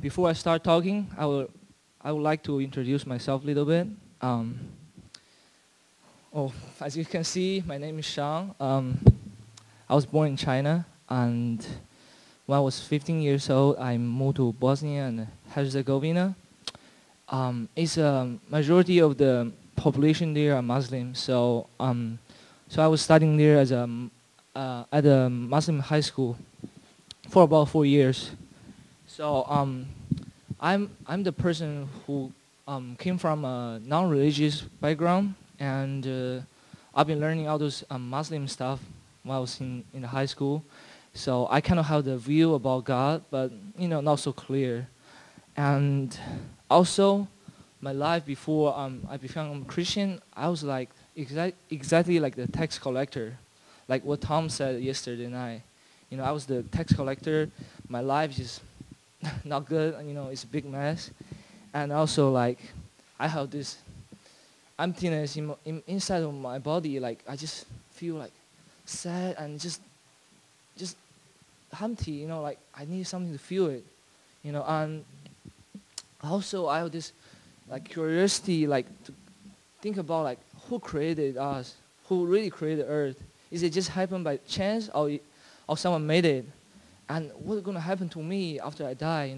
Before I start talking, I would like to introduce myself a little bit. Um, as you can see, my name is Shang. I was born in China, and when I was 15 years old, I moved to Bosnia and Herzegovina. It's a majority of the population there are Muslim, so I was studying there as at a Muslim high school for about 4 years. So I'm the person who came from a non-religious background, and I've been learning all those Muslim stuff while I was in the high school. So I kind of have the view about God, but not so clear. And also, my life before I became a Christian, I was like exactly like the tax collector, like what Tom said yesterday night. I was the tax collector. My life is not good. It's a big mess. And also, like, I have this emptiness inside of my body. Like, I just feel like sad and just empty. Like I need something to feel it. And also I have this like curiosity, like to think about like who created us, who really created Earth. Is it just happened by chance, or someone made it? And what's going to happen to me after I die?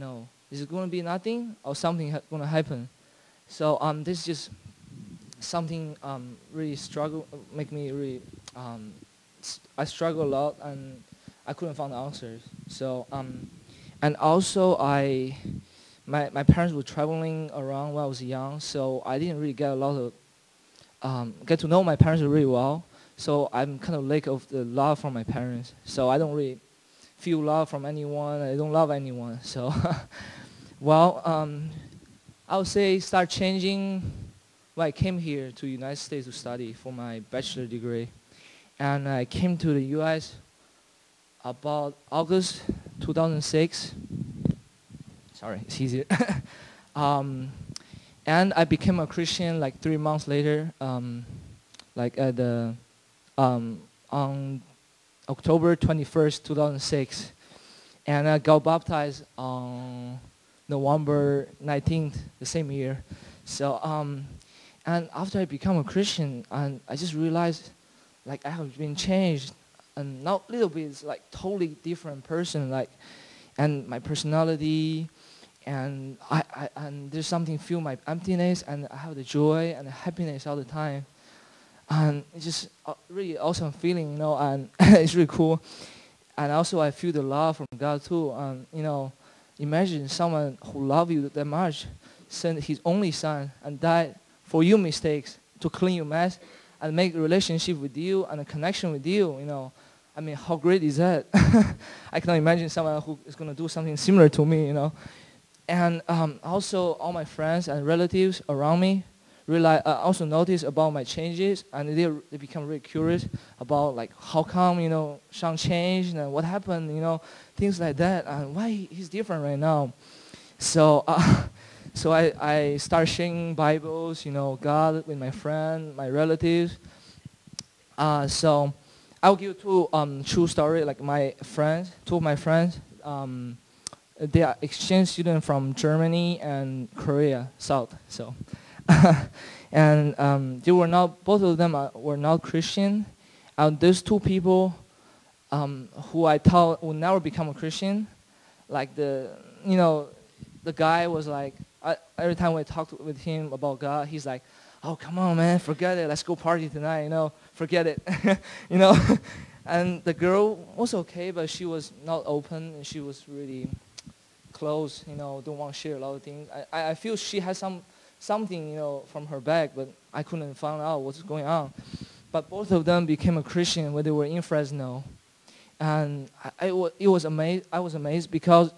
Is it going to be nothing, or something going to happen? So this is just something really make me really. I struggle a lot, and I couldn't find the answers. So and also my parents were traveling around when I was young, so I didn't really get a lot of get to know my parents really well. So I'm kind of lack of the love from my parents. So I don't really feel love from anyone. I don't love anyone. So, well, I would say start changing when I came here to United States to study for my bachelor degree. And I came to the U.S. about August 2006. Sorry, it's easier. And I became a Christian like 3 months later, like at the on October 21st, 2006. And I got baptized on November 19th, the same year. So, and after I became a Christian, and I just realized, like, I have been changed, and not a little bit, it's like totally different person, like, and my personality, and and there's something feel my emptiness, and I have the joy and the happiness all the time. And it's just really awesome feeling, and it's really cool. And also I feel the love from God too. Imagine someone who loves you that much, sent his only son and died for your mistakes to clean your mess and make a relationship with you and a connection with you, I mean, how great is that? I cannot imagine someone who is going to do something similar to me, And also all my friends and relatives around me also notice about my changes, and they become really curious about like how come Shang changed and what happened, things like that, and why he's different right now. So so I start sharing Bibles, God with my friend, my relatives. So I'll give two true story. Like two of my friends, they are exchange students from Germany and Korea, South. So. And they were not. Both of them were not Christian. Those two people, who I thought would never become a Christian, like the guy was like, every time we talked with him about God, he's like, "Oh, come on, man, forget it. Let's go party tonight. Forget it." And the girl was okay, but she was not open, and she was really closed. Don't want to share a lot of things. I feel she has something from her back, but I couldn't find out what's going on. But both of them became a Christian when they were in Fresno, and I was amazed because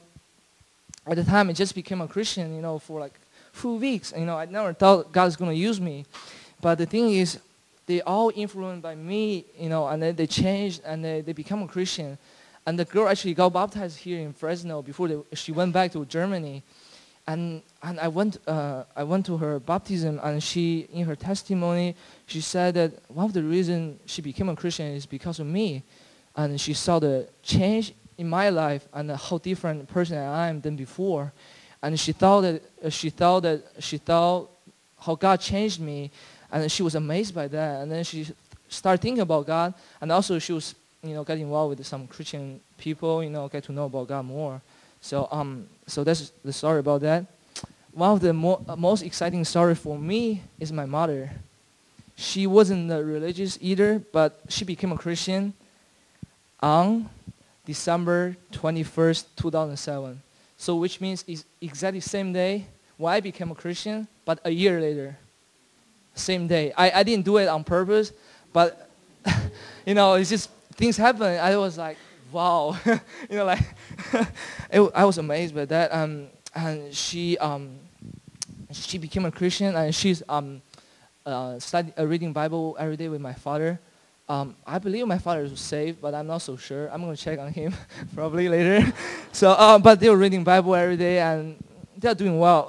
at the time I just became a Christian for like few weeks. I never thought God's going to use me, but the thing is, they all influenced by me, and then they changed and they become a Christian. And the girl actually got baptized here in Fresno before she went back to Germany. And I went to her baptism, and she, in her testimony, she said that one of the reasons she became a Christian is because of me. And she saw the change in my life and how different person I am than before. and she thought how God changed me, and she was amazed by that. And then she started thinking about God, and also she was getting involved with some Christian people, get to know about God more. So that's the story about that. One of the most exciting story for me is my mother. She wasn't religious either, but she became a Christian on December 21st, 2007. So which means it's exactly same day when I became a Christian, but a year later. Same day. I didn't do it on purpose, but it's just things happen. I was like, wow. I was amazed by that. And she became a Christian, and she's reading Bible every day with my father. I believe my father is saved, but I'm not so sure. I'm going to check on him probably later. So, but they're reading Bible every day, and they're doing well.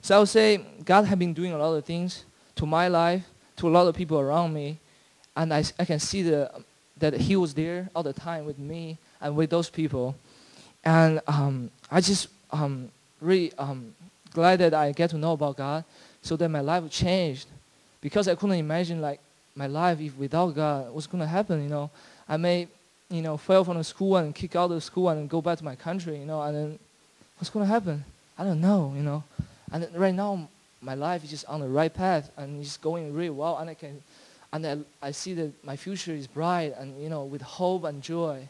So I would say God has been doing a lot of things to my life, to a lot of people around me, and I can see that He was there all the time with me and with those people. And I just really glad that I get to know about God, so that my life changed, because I couldn't imagine like my life if without God, what's going to happen. I may fail from the school and kick out of school and go back to my country, and then what's going to happen? I don't know. And right now my life is just on the right path, and it's going really well, and I see that my future is bright, and with hope and joy,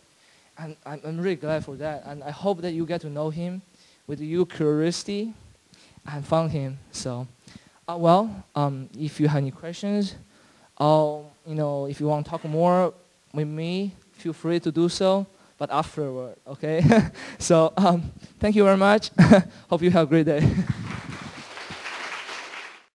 and I'm really glad for that. And I hope that you get to know Him with your curiosity and found Him. So, if you have any questions, if you want to talk more with me, feel free to do so, but afterward, okay? So, thank you very much. Hope you have a great day.